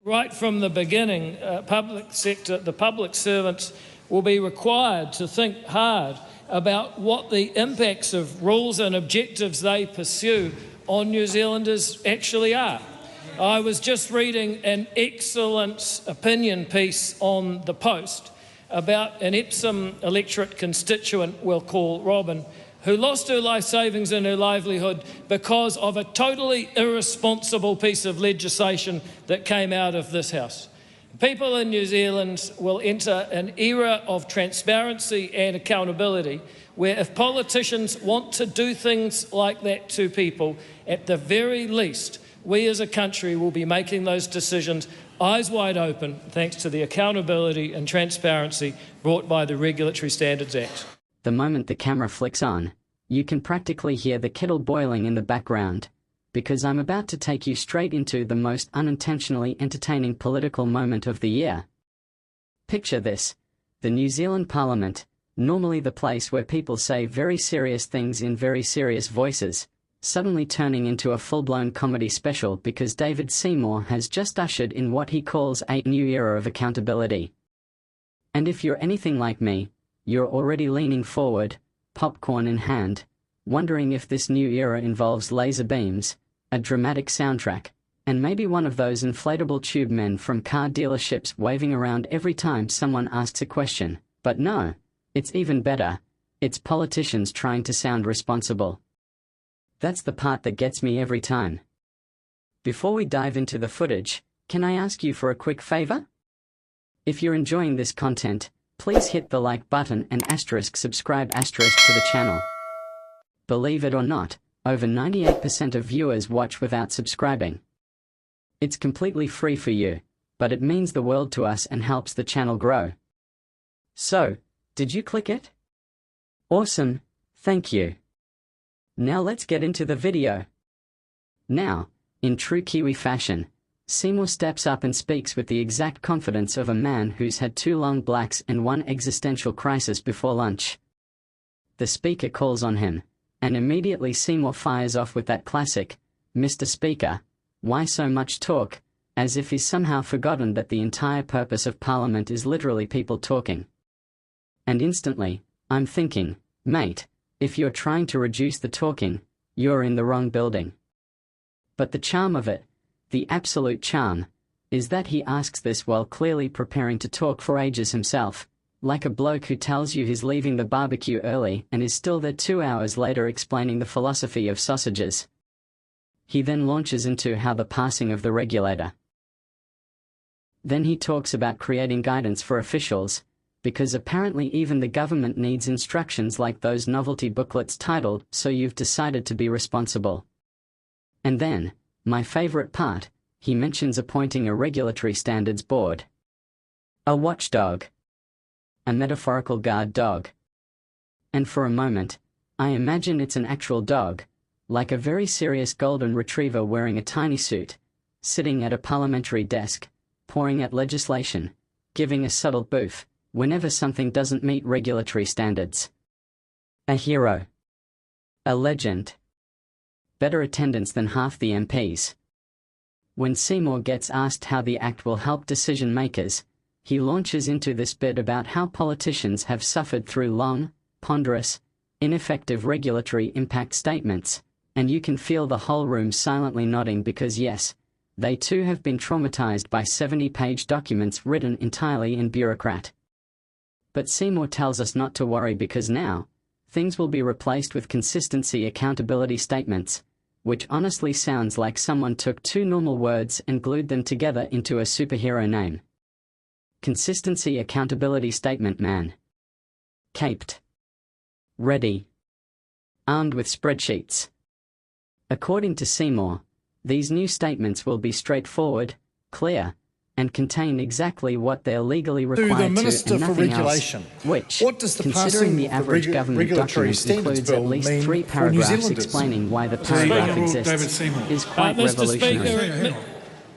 Right from the beginning, the public servants will be required to think hard about what the impacts of rules and objectives they pursue on New Zealanders actually are. I was just reading an excellent opinion piece on The Post about an Epsom electorate constituent we'll call Robin, who lost her life savings and her livelihood because of a totally irresponsible piece of legislation that came out of this House. People in New Zealand will enter an era of transparency and accountability where if politicians want to do things like that to people, at the very least, we as a country will be making those decisions eyes wide open thanks to the accountability and transparency brought by the Regulatory Standards Act. The moment the camera flicks on, you can practically hear the kettle boiling in the background, because I'm about to take you straight into the most unintentionally entertaining political moment of the year. Picture this: the New Zealand Parliament, normally the place where people say very serious things in very serious voices, suddenly turning into a full-blown comedy special because David Seymour has just ushered in what he calls a new era of accountability. And if you're anything like me, you're already leaning forward, popcorn in hand, wondering if this new era involves laser beams, a dramatic soundtrack, and maybe one of those inflatable tube men from car dealerships waving around every time someone asks a question. But no, it's even better. It's politicians trying to sound responsible. That's the part that gets me every time. Before we dive into the footage, can I ask you for a quick favor? If you're enjoying this content, please hit the like button and subscribe to the channel. Believe it or not, over 98% of viewers watch without subscribing. It's completely free for you, but it means the world to us and helps the channel grow. So, did you click it? Awesome, thank you. Now let's get into the video. Now, in true Kiwi fashion, Seymour steps up and speaks with the exact confidence of a man who's had 2 long blacks and 1 existential crisis before lunch. The speaker calls on him, and immediately Seymour fires off with that classic, "Mr. Speaker, why so much talk?" as if he's somehow forgotten that the entire purpose of Parliament is literally people talking. And instantly, I'm thinking, mate, if you're trying to reduce the talking, you're in the wrong building. But the charm of it, the absolute charm, is that he asks this while clearly preparing to talk for ages himself, like a bloke who tells you he's leaving the barbecue early and is still there 2 hours later explaining the philosophy of sausages. He then launches into how the passing of the regulator. Then he talks about creating guidance for officials, because apparently even the government needs instructions like those novelty booklets titled, "So You've Decided to Be Responsible." And then, my favorite part, he mentions appointing a regulatory standards board. A watchdog. A metaphorical guard dog. And for a moment, I imagine it's an actual dog, like a very serious golden retriever wearing a tiny suit, sitting at a parliamentary desk, pouring out legislation, giving a subtle boof whenever something doesn't meet regulatory standards. A hero. A legend. Better attendance than half the MPs. When Seymour gets asked how the Act will help decision makers, he launches into this bit about how politicians have suffered through long, ponderous, ineffective regulatory impact statements, and you can feel the whole room silently nodding because yes, they too have been traumatized by 70-page documents written entirely in bureaucrat. But Seymour tells us not to worry because now, things will be replaced with consistency accountability statements, which honestly sounds like someone took 2 normal words and glued them together into a superhero name. Consistency accountability statement man. Caped. Ready. Armed with spreadsheets. According to Seymour, these new statements will be straightforward, clear, and contain exactly what they're legally required to and nothing else, which, considering the average government document includes at least 3 paragraphs explaining why the paragraph exists, is quite revolutionary.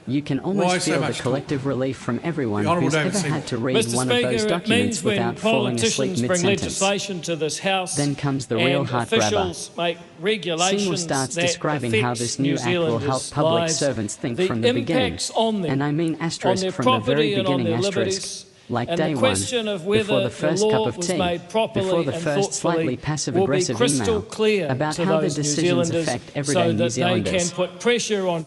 You can Why almost so feel the much talk? collective relief from everyone The Honourable who's David ever Seymour. had to read Mr. one of those Speaker, it documents means when without falling asleep politicians bring mid-sentence. legislation to this House Then comes the real and heart grabber. officials make regulations Seymour starts that describing how affect this new New act will Zealanders' help public lives, servants think from the beginning. impacts on them, And I mean on asterisk their from the property very and on beginning their asterisk. liberties, Like and day the one, question of before whether the first law cup of was tea, made properly before the and first slightly thoughtfully will be passive-aggressive crystal email clear about to how the those New decisions Zealanders affect everyday so New that they can Zealanders. put pressure on